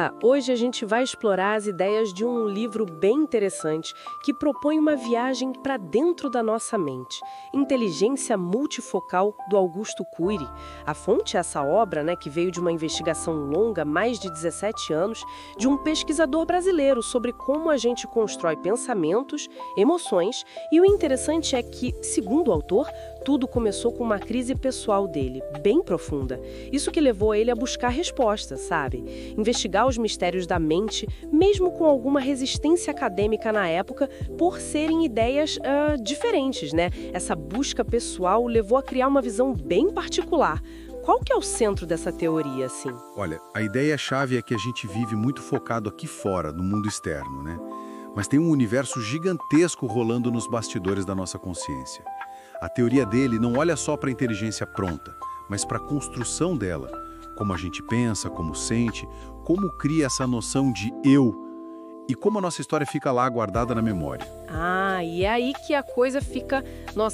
Olá, hoje a gente vai explorar as ideias de um livro bem interessante que propõe uma viagem para dentro da nossa mente. Inteligência Multifocal, do Augusto Cury. A fonte é essa obra, que veio de uma investigação longa, mais de 17 anos, de um pesquisador brasileiro sobre como a gente constrói pensamentos, emoções, e o interessante é que, segundo o autor, tudo começou com uma crise pessoal dele, bem profunda. Isso que levou ele a buscar respostas, sabe? Investigar os mistérios da mente, mesmo com alguma resistência acadêmica na época, por serem ideias diferentes, né? Essa busca pessoal o levou a criar uma visão bem particular. Qual que é o centro dessa teoria, assim? Olha, a ideia-chave é que a gente vive muito focado aqui fora, no mundo externo, né? Mas tem um universo gigantesco rolando nos bastidores da nossa consciência. A teoria dele não olha só para a inteligência pronta, mas para a construção dela. Como a gente pensa, como sente, como cria essa noção de eu e como a nossa história fica lá guardada na memória. E é aí que a coisa fica,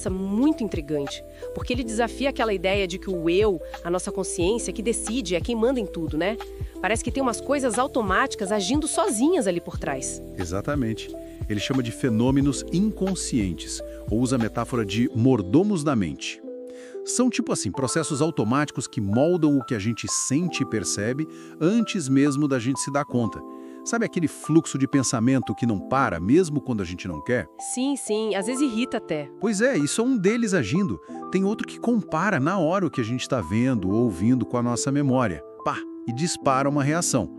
muito intrigante. Porque ele desafia aquela ideia de que o eu, a nossa consciência, que decide, é quem manda em tudo, né? Parece que tem umas coisas automáticas agindo sozinhas ali por trás. Exatamente. Ele chama de fenômenos inconscientes, ou usa a metáfora de mordomos da mente. São processos automáticos que moldam o que a gente sente e percebe antes mesmo da gente se dar conta. Sabe aquele fluxo de pensamento que não para, mesmo quando a gente não quer? Sim, às vezes irrita até. Pois é, isso é um deles agindo. Tem outro que compara na hora o que a gente está vendo ou ouvindo com a nossa memória. E dispara uma reação.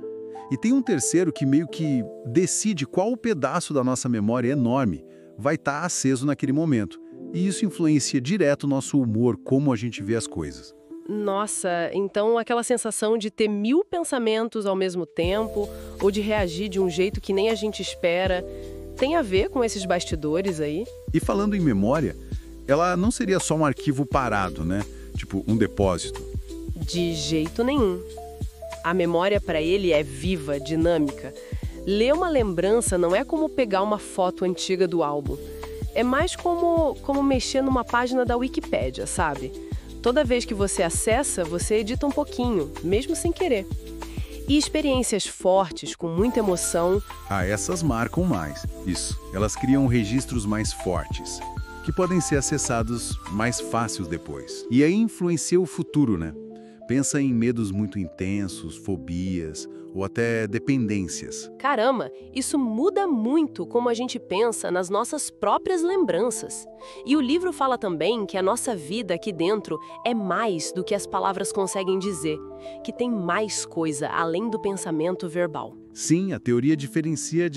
E tem um terceiro que meio que decide qual pedaço da nossa memória enorme vai estar aceso naquele momento. E isso influencia direto o nosso humor, como a gente vê as coisas. Nossa, então aquela sensação de ter 1000 pensamentos ao mesmo tempo, ou de reagir de um jeito que nem a gente espera, tem a ver com esses bastidores aí? E falando em memória, ela não seria só um arquivo parado, né? Tipo, um depósito. De jeito nenhum. A memória para ele é viva, dinâmica. Ler uma lembrança não é como pegar uma foto antiga do álbum. É mais como mexer numa página da Wikipédia, sabe? Toda vez que você acessa, você edita um pouquinho, mesmo sem querer. E experiências fortes, com muita emoção... Essas marcam mais. Isso. Elas criam registros mais fortes, que podem ser acessados mais fáceis depois. E aí influencia o futuro, né? Pensa em medos muito intensos, fobias ou até dependências. Caramba, isso muda muito como a gente pensa nas nossas próprias lembranças. E o livro fala também que a nossa vida aqui dentro é mais do que as palavras conseguem dizer, que tem mais coisa além do pensamento verbal. Sim, a teoria diferencia,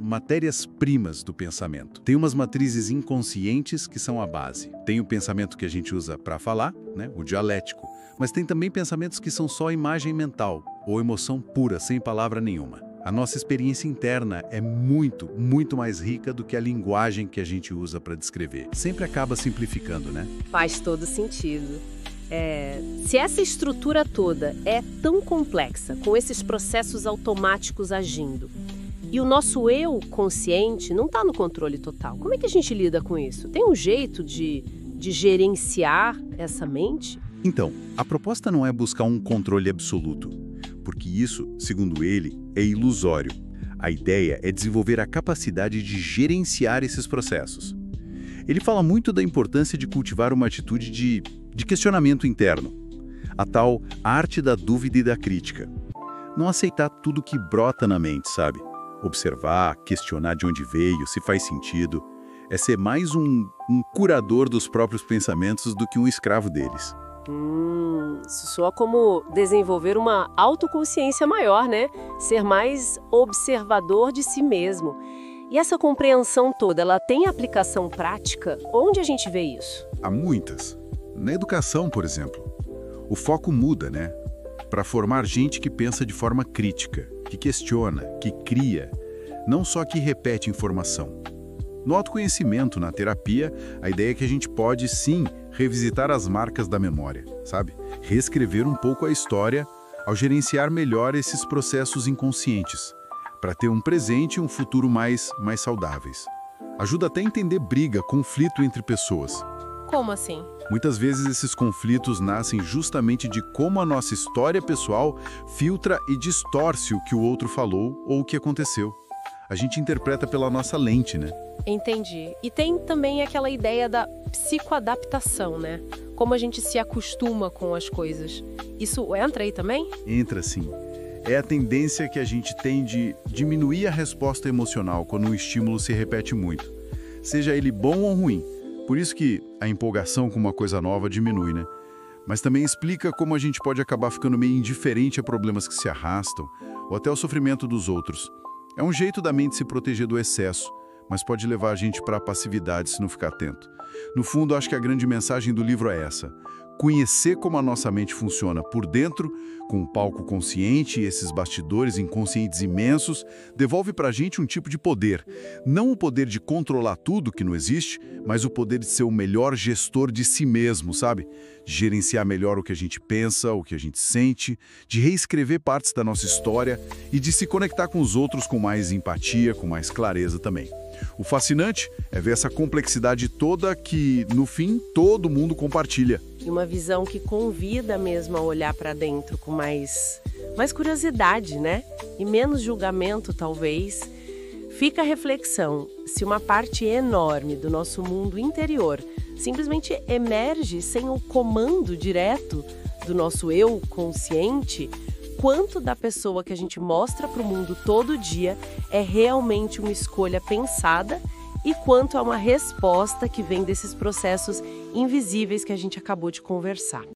matérias-primas do pensamento. Tem umas matrizes inconscientes que são a base. Tem o pensamento que a gente usa para falar, né, o dialético. Mas tem também pensamentos que são só imagem mental, ou emoção pura, sem palavra nenhuma. A nossa experiência interna é muito, muito mais rica do que a linguagem que a gente usa para descrever. Sempre acaba simplificando, né? Faz todo sentido. Se essa estrutura toda é tão complexa, com esses processos automáticos agindo, e o nosso eu consciente não está no controle total, como é que a gente lida com isso? Tem um jeito de gerenciar essa mente? Então, a proposta não é buscar um controle absoluto, porque isso, segundo ele, é ilusório. A ideia é desenvolver a capacidade de gerenciar esses processos. Ele fala muito da importância de cultivar uma atitude de questionamento interno, a tal arte da dúvida e da crítica. Não aceitar tudo que brota na mente, sabe? Observar, questionar de onde veio, se faz sentido. É ser mais um curador dos próprios pensamentos do que um escravo deles. Isso soa como desenvolver uma autoconsciência maior, né? Ser mais observador de si mesmo. E essa compreensão toda, ela tem aplicação prática? Onde a gente vê isso? Há muitas. Na educação, por exemplo. O foco muda, né? Para formar gente que pensa de forma crítica, que questiona, que cria, não só que repete informação. No autoconhecimento, na terapia, a ideia é que a gente pode, sim, revisitar as marcas da memória, sabe? Reescrever um pouco a história ao gerenciar melhor esses processos inconscientes, para ter um presente e um futuro mais saudáveis. Ajuda até a entender briga, conflito entre pessoas. Como assim? Muitas vezes esses conflitos nascem justamente de como a nossa história pessoal filtra e distorce o que o outro falou ou o que aconteceu. A gente interpreta pela nossa lente, né? Entendi. E tem também aquela ideia da psicoadaptação, né? Como a gente se acostuma com as coisas. Isso entra aí também? Entra sim. É a tendência que a gente tem de diminuir a resposta emocional quando um estímulo se repete muito, seja ele bom ou ruim. Por isso que a empolgação com uma coisa nova diminui, né? Mas também explica como a gente pode acabar ficando meio indiferente a problemas que se arrastam ou até ao sofrimento dos outros. É um jeito da mente se proteger do excesso, mas pode levar a gente para a passividade se não ficar atento. No fundo, acho que a grande mensagem do livro é essa: conhecer como a nossa mente funciona por dentro, com um palco consciente e esses bastidores inconscientes imensos, devolve para a gente um tipo de poder. Não o poder de controlar tudo que não existe, mas o poder de ser o melhor gestor de si mesmo, sabe? De gerenciar melhor o que a gente pensa, o que a gente sente, de reescrever partes da nossa história e de se conectar com os outros com mais empatia, com mais clareza também. O fascinante é ver essa complexidade toda que, no fim, todo mundo compartilha. E uma visão que convida mesmo a olhar para dentro com mais curiosidade, né? E menos julgamento, talvez. Fica a reflexão: se uma parte enorme do nosso mundo interior simplesmente emerge sem o comando direto do nosso eu consciente, quanto da pessoa que a gente mostra para o mundo todo dia é realmente uma escolha pensada e quanto é uma resposta que vem desses processos invisíveis que a gente acabou de conversar.